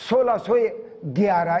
1611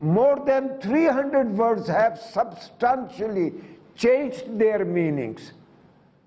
more than 300 words have substantially changed their meanings,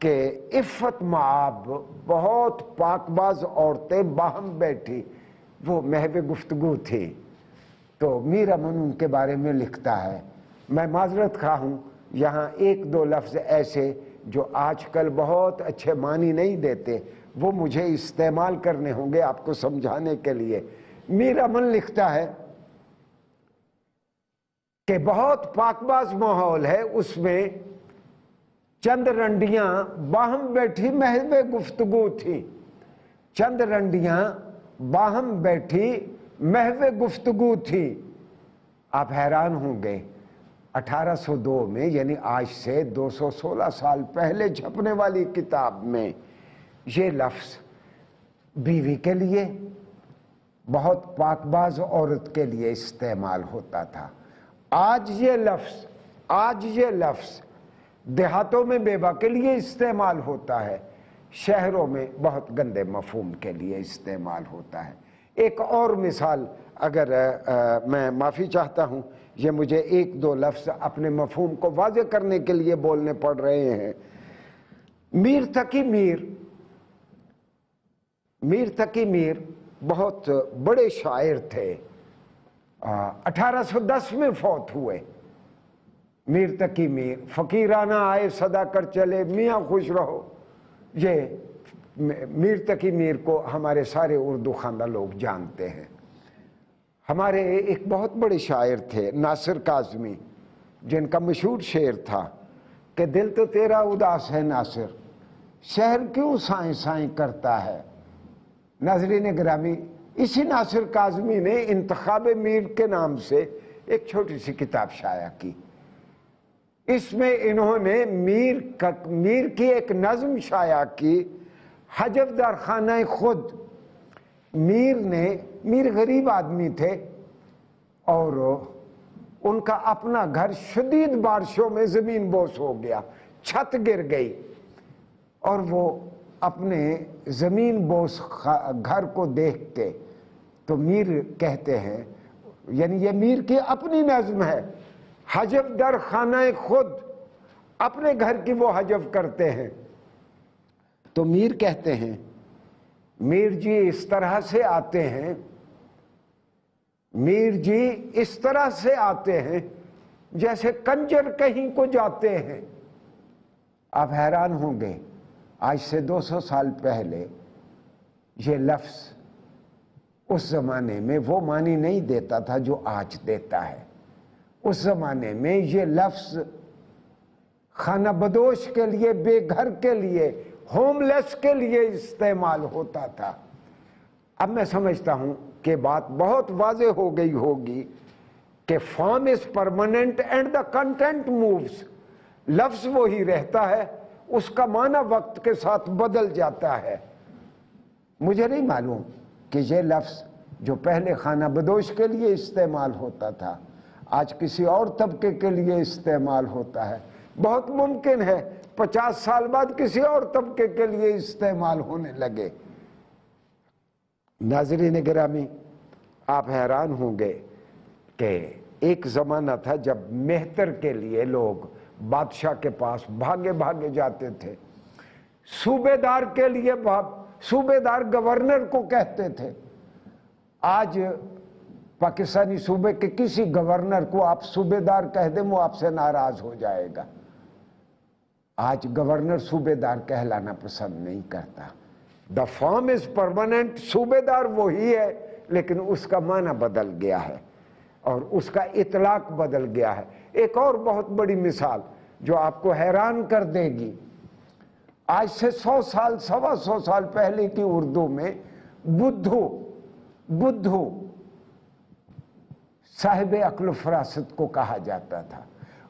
کہ عفت معاب بہت پاکباز عورتیں باہم بیٹھی، وہ محو گفتگو تھی۔ تو میر امن ان کے بارے میں لکھتا ہے، میں معذرت خواہ ہوں، یہاں ایک دو لفظ ایسے جو آج کل بہت اچھے معنی نہیں دیتے، وہ مجھے استعمال کرنے ہوں گے آپ کو سمجھانے کے لیے۔ میر امن لکھتا ہے کہ بہت پاکباز ماحول ہے، اس میں چند رنڈیاں باہم بیٹھی محو گفتگو تھی، چند رنڈیاں باہم بیٹھی محو گفتگو تھی۔ آپ حیران ہوں گے 1802 میں، یعنی آج سے 216 سال پہلے چھپنے والی کتاب میں یہ لفظ بیوی کے لیے، بہت پاکباز عورت کے لیے استعمال ہوتا تھا۔ آج یہ لفظ دیہاتوں میں بیوہ کے لیے استعمال ہوتا ہے، شہروں میں بہت گندے مفہوم کے لیے استعمال ہوتا ہے۔ ایک اور مثال، اگر میں معافی چاہتا ہوں، یہ مجھے ایک دو لفظ اپنے مفہوم کو واضح کرنے کے لیے بولنے پڑ رہے ہیں۔ میر تقی میر بہت بڑے شاعر تھے، 1810 میں فوت ہوئے۔ میر تقی میر، فقیرانہ آئے صدا کر چلے میاں خوش رہو، یہ میر تقی میر کو ہمارے سارے اردو خواندہ لوگ جانتے ہیں۔ ہمارے ایک بہت بڑے شاعر تھے ناصر کاظمی، جن کا مشہور شعر تھا کہ دل تو تیرا اداس ہے ناصر، شہر کیوں سائیں سائیں کرتا ہے۔ ناظرین گرامی، اسی ناصر کاظمی نے انتخاب میر کے نام سے ایک چھوٹی سی کتاب شائع کی۔ اس میں انہوں نے میر کی ایک نظم شائع کی، حجب در خانہ خود۔ میر غریب آدمی تھے اور ان کا اپنا گھر شدید بارشوں میں زمین بوس ہو گیا، چھت گر گئی، اور وہ اپنے زمین بوس گھر کو دیکھ کے تو میر کہتے ہیں، یعنی یہ میر کی اپنی نظم ہے، حجب در خانہ خود، اپنے گھر کی وہ حجب کرتے ہیں۔ تو میر کہتے ہیں، میر جی اس طرح سے آتے ہیں، میر جی اس طرح سے آتے ہیں جیسے کنجر کہیں کو جاتے ہیں۔ آپ حیران ہوں گے، آج سے 200 سال پہلے یہ لفظ اس زمانے میں وہ معنی نہیں دیتا تھا جو آج دیتا ہے۔ اس زمانے میں یہ لفظ خانہ بدوش کے لیے، بے گھر کے لیے، ہوم لیس کے لیے استعمال ہوتا تھا۔ اب میں سمجھتا ہوں کہ بات بہت واضح ہو گئی ہوگی کہ form is permanent and the content moves. لفظ وہی رہتا ہے، اس کا معنی وقت کے ساتھ بدل جاتا ہے۔ مجھے نہیں معلوم کہ یہ لفظ جو پہلے خانہ بدوش کے لیے استعمال ہوتا تھا آج کسی اور طبقے کے لیے استعمال ہوتا ہے۔ بہت ممکن ہے 50 سال بعد کسی اور طبقے کے لیے استعمال ہونے لگے۔ ناظرین گرامی، آپ حیران ہوں گے کہ ایک زمانہ تھا جب مہتر کے لیے لوگ بادشاہ کے پاس بھاگے بھاگے جاتے تھے۔ صوبے دار کے لیے صوبے دار گورنر کو کہتے تھے۔ آج پاکستانی صوبے کے کسی گورنر کو آپ صوبے دار کہہ دیں، وہ آپ سے ناراض ہو جائے گا۔ آج گورنر صوبے دار کہلانا پسند نہیں کرتا۔ دا فارم از پرماننٹ، صوبے دار وہی ہے لیکن اس کا معنی بدل گیا ہے اور اس کا اطلاق بدل گیا ہے۔ ایک اور بہت بڑی مثال جو آپ کو حیران کر دے گی، آج سے 100 سال 125 سال پہلے کی اردو میں بدھو صاحب عقل و فراست کو کہا جاتا تھا،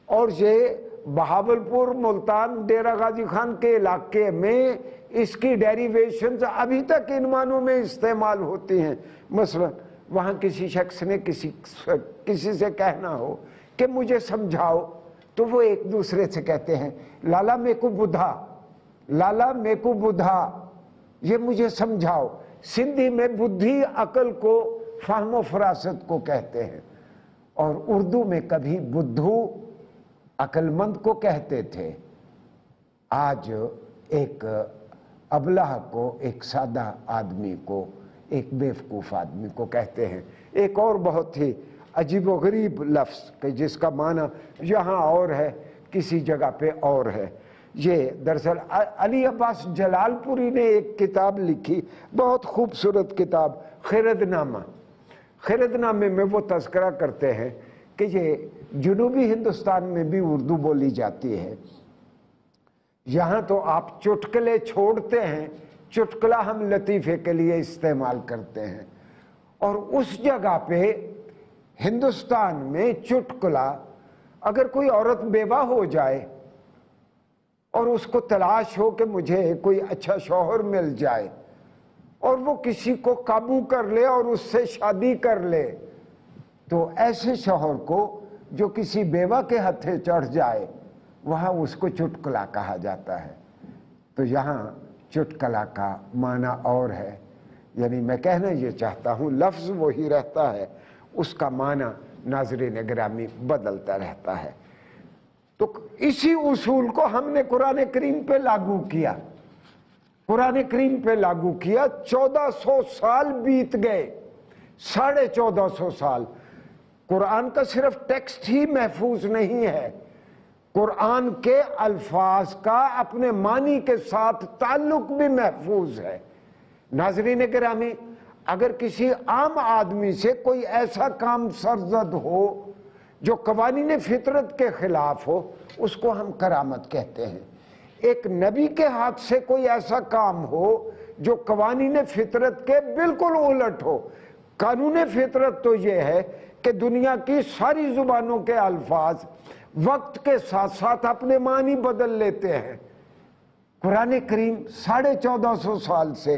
اور یہ بہاولپور، ملتان، ڈیرہ غازی خان کے علاقے میں اس کی ڈیریویشنز ابھی تک ان معنوں میں استعمال ہوتی ہیں۔ مثلا وہاں کسی شخص نے کسی سے کہنا ہو کہ مجھے سمجھاؤ، تو وہ ایک دوسرے سے کہتے ہیں لالا میکو بدھا، لالا میکو بدھا، یہ مجھے سمجھاؤ۔ سندھی میں بدھی عقل کو، فہم و فراست کو کہتے ہیں، اور اردو میں کبھی بدھو عقل مند کو کہتے تھے۔ آج ایک ابلہ کو، ایک سادہ آدمی کو، ایک بیوقوف آدمی کو کہتے ہیں۔ ایک اور بہت ہی عجیب و غریب لفظ کہ جس کا معنی یہاں اور ہے، کسی جگہ پہ اور ہے، یہ دراصل علی عباس جلال پوری نے ایک کتاب لکھی، بہت خوبصورت کتاب، خرد نامہ۔ خرد نامے میں وہ تذکرہ کرتے ہیں کہ یہ جنوبی ہندوستان میں بھی اردو بولی جاتی ہے، یہاں تو آپ چٹکلے چھوڑتے ہیں، چٹکلا ہم لطیفے کے لیے استعمال کرتے ہیں، اور اس جگہ پہ ہندوستان میں چٹکلا، اگر کوئی عورت بیوہ ہو جائے اور اس کو تلاش ہو کہ مجھے کوئی اچھا شوہر مل جائے، اور وہ کسی کو قابو کر لے اور اس سے شادی کر لے، تو ایسے شوہر کو جو کسی بیوہ کے ہتھے چڑھ جائے، وہاں اس کو چٹکلا کہا جاتا ہے۔ تو یہاں چٹکلا کا معنی اور ہے، یعنی میں کہنا یہ چاہتا ہوں لفظ وہی رہتا ہے، اس کا معنی ناظرین گرامی بدلتا رہتا ہے۔ تو اسی اصول کو ہم نے قرآن کریم پہ لاگو کیا، قرآن کریم پہ لاگو کیا۔ 1400 سال بیت گئے، 1450 سال۔ قرآن کا صرف ٹیکسٹ ہی محفوظ نہیں ہے، قرآن کے الفاظ کا اپنے معنی کے ساتھ تعلق بھی محفوظ ہے۔ ناظرین گرامی، اگر کسی عام آدمی سے کوئی ایسا کام سرزد ہو جو قوانین فطرت کے خلاف ہو، اس کو ہم کرامت کہتے ہیں۔ ایک نبی کے ہاتھ سے کوئی ایسا کام ہو جو قوانین فطرت کے بالکل الٹ ہو۔ قانون فطرت تو یہ ہے کہ دنیا کی ساری زبانوں کے الفاظ وقت کے ساتھ ساتھ اپنے معنی بدل لیتے ہیں۔ قرآن کریم 1450 سال سے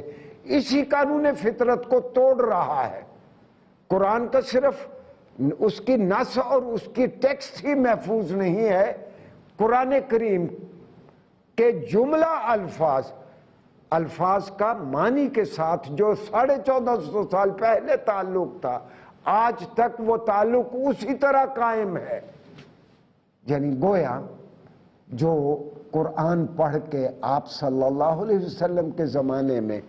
اسی قانون فطرت کو توڑ رہا ہے۔ قرآن کا صرف اس کی نص اور اس کی ٹیکسٹ ہی محفوظ نہیں ہے، قرآن کریم کے جملہ الفاظ کا معنی کے ساتھ جو 1450 سال پہلے تعلق تھا، آج تک وہ تعلق اسی طرح قائم ہے۔ یعنی گویا جو قرآن پڑھ کے آپ صلی اللہ علیہ وسلم کے زمانے میں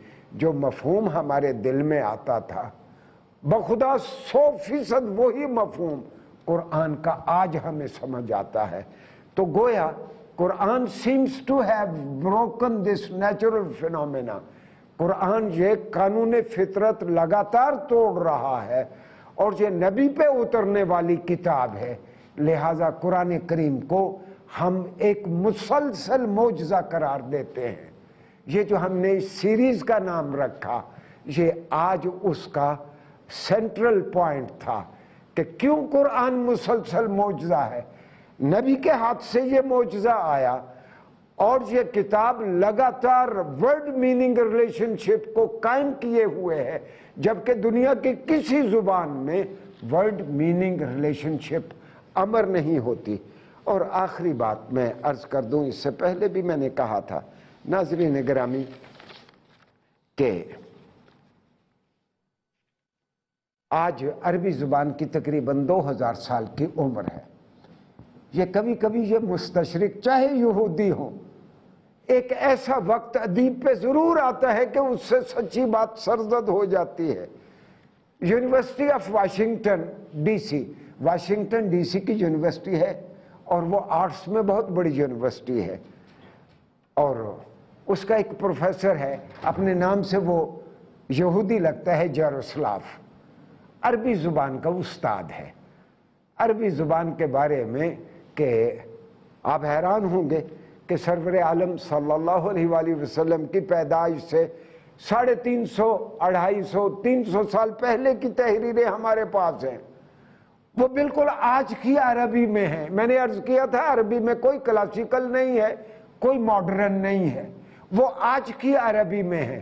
جو مفہوم ہمارے دل میں آتا تھا، بخدا 100% وہی مفہوم قرآن کا آج ہمیں سمجھ آتا ہے۔ تو گویا قرآن seems to have broken this natural phenomena۔ قرآن یہ قانون فطرت لگاتار توڑ رہا ہے، اور یہ نبی پہ اترنے والی کتاب ہے، لہٰذا قرآن کریم کو ہم ایک مسلسل معجزہ قرار دیتے ہیں۔ یہ جو ہم نے اس سیریز کا نام رکھا، یہ آج اس کا سینٹرل پوائنٹ تھا کہ کیوں قرآن مسلسل معجزہ ہے۔ نبی کے ہاتھ سے یہ معجزہ آیا، اور یہ کتاب لگاتار ورڈ میننگ ریلیشن شپ کو قائم کیے ہوئے ہے، جبکہ دنیا کی کسی زبان میں ورڈ میننگ ریلیشن شپ امر نہیں ہوتی۔ اور آخری بات میں عرض کر دوں، اس سے پہلے بھی میں نے کہا تھا ناظرین گرامی کہ آج عربی زبان کی تقریباً 2000 سال کی عمر ہے۔ یہ کبھی کبھی یہ مستشرق چاہے یہودی ہوں، ایک ایسا وقت ادیب پہ ضرور آتا ہے کہ اس سے سچی بات سرزد ہو جاتی ہے۔ University of Washington D C, Washington D C کی یونیورسٹی ہے، اور وہ آرٹس میں بہت بڑی یونیورسٹی ہے، اور اس کا ایک پروفیسر ہے، اپنے نام سے وہ یہودی لگتا ہے، جیروسلاف، عربی زبان کا استاد ہے۔ عربی زبان کے بارے میں کہ آپ حیران ہوں گے کہ سرور عالم صلی اللہ علیہ وآلہ وسلم کی پیدائش سے 350 250 300 سال پہلے کی تحریریں ہمارے پاس ہیں، وہ بالکل آج کی عربی میں ہیں۔ میں نے عرض کیا تھا عربی میں کوئی کلاسیکل نہیں ہے، کوئی ماڈرن نہیں ہے، وہ آج کی عربی میں ہیں۔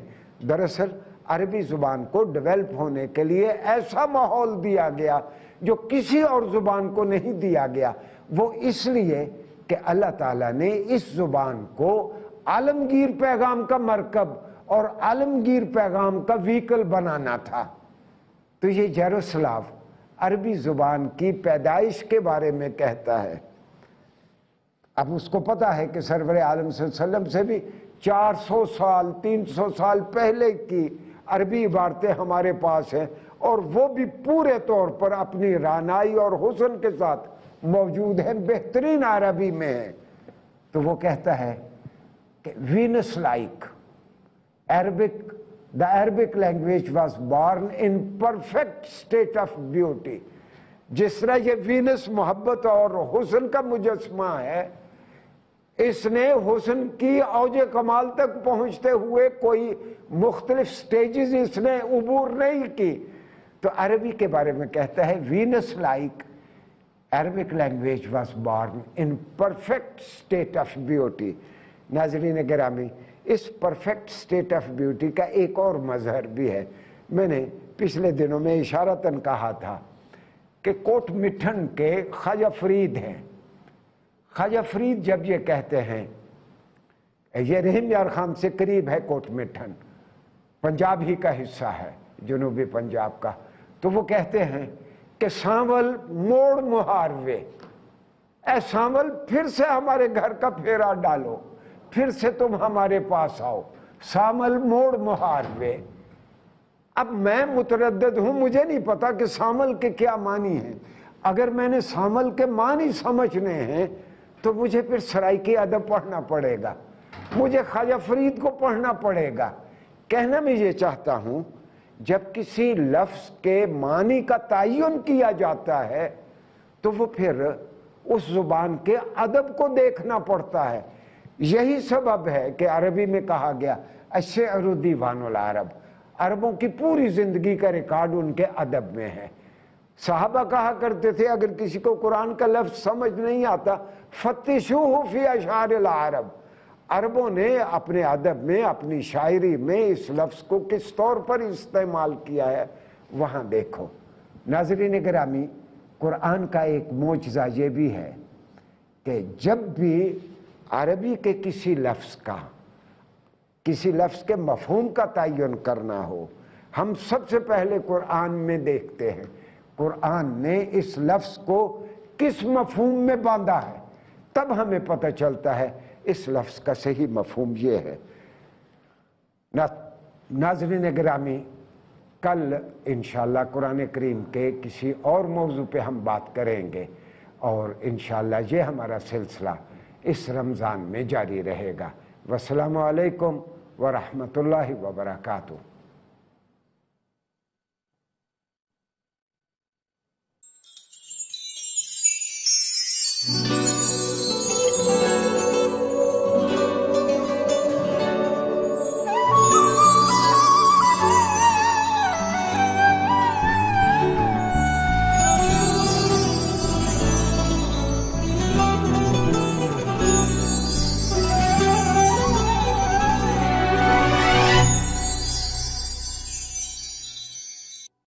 دراصل عربی زبان کو ڈیولپ ہونے کے لیے ایسا ماحول دیا گیا جو کسی اور زبان کو نہیں دیا گیا، وہ اس لیے کہ اللہ تعالیٰ نے اس زبان کو عالمگیر پیغام کا مرکب اور عالمگیر پیغام کا وہیکل بنانا تھا۔ تو یہ جیروسلاف عربی زبان کی پیدائش کے بارے میں کہتا ہے۔ اب اس کو پتا ہے کہ سرور عالم صلی اللہ علیہ وسلم سے بھی 400 سال 300 سال پہلے کی عربی عبارتیں ہمارے پاس ہیں، اور وہ بھی پورے طور پر اپنی رانائی اور حسن کے ساتھ موجود ہیں، بہترین عربی میں ہیں۔ تو وہ کہتا ہے کہ Venus like the Arabic language was born in perfect state of beauty۔ جس طرح یہ وینس محبت اور حسن کا مجسمہ ہے، اس نے حسن کی اوج کمال تک پہنچتے ہوئے کوئی مختلف سٹیجز اس نے عبور نہیں کی۔ تو عربی کے بارے میں کہتا ہے Venus like Arabic language was born in perfect state of beauty۔ ناظرین گرامی، اس پرفیکٹ سٹیٹ آف بیوٹی کا ایک اور مظہر بھی ہے۔ میں نے پچھلے دنوں میں اشارتاً کہا تھا کہ کوٹ مٹھن کے خواجہ فرید ہیں۔ خواجہ فرید جب یہ کہتے ہیں، یہ رحیم یار خان سے قریب ہے کوٹ مٹھن، پنجاب ہی کا حصہ ہے، جنوبی پنجاب کا، تو وہ کہتے ہیں کہ سانول موڑ مہاروے، اے سانول پھر سے ہمارے گھر کا پھیرا ڈالو، پھر سے تم ہمارے پاس آؤ، سامل موڑ مہاروے۔ اب میں متردد ہوں، مجھے نہیں پتا کہ سامل کے کیا معنی ہیں۔ اگر میں نے سامل کے معنی سمجھنے ہیں تو مجھے پھر سرائکی ادب پڑھنا پڑے گا، مجھے خواجہ فرید کو پڑھنا پڑے گا۔ کہنا میں یہ چاہتا ہوں، جب کسی لفظ کے معنی کا تعین کیا جاتا ہے تو وہ پھر اس زبان کے ادب کو دیکھنا پڑتا ہے۔ یہی سبب ہے کہ عربی میں کہا گیا الشعر دیوان العرب، عربوں کی پوری زندگی کا ریکارڈ ان کے ادب میں ہے۔ صحابہ کہا کرتے تھے اگر کسی کو قرآن کا لفظ سمجھ نہیں آتا فتشوہ فی اشعار العرب، عربوں نے اپنے ادب میں، اپنی شاعری میں اس لفظ کو کس طور پر استعمال کیا ہے وہاں دیکھو۔ ناظرین گرامی، قرآن کا ایک معجزہ یہ بھی ہے کہ جب بھی عربی کے کسی لفظ کے مفہوم کا تعین کرنا ہو، ہم سب سے پہلے قرآن میں دیکھتے ہیں قرآن نے اس لفظ کو کس مفہوم میں باندھا ہے، تب ہمیں پتہ چلتا ہے اس لفظ کا صحیح مفہوم یہ ہے۔ ناظرین گرامی، کل انشاءاللہ قرآن کریم کے کسی اور موضوع پہ ہم بات کریں گے، اور انشاءاللہ یہ ہمارا سلسلہ اس رمضان میں جاری رہے گا۔ والسلام علیکم ورحمۃ اللہ وبرکاتہ۔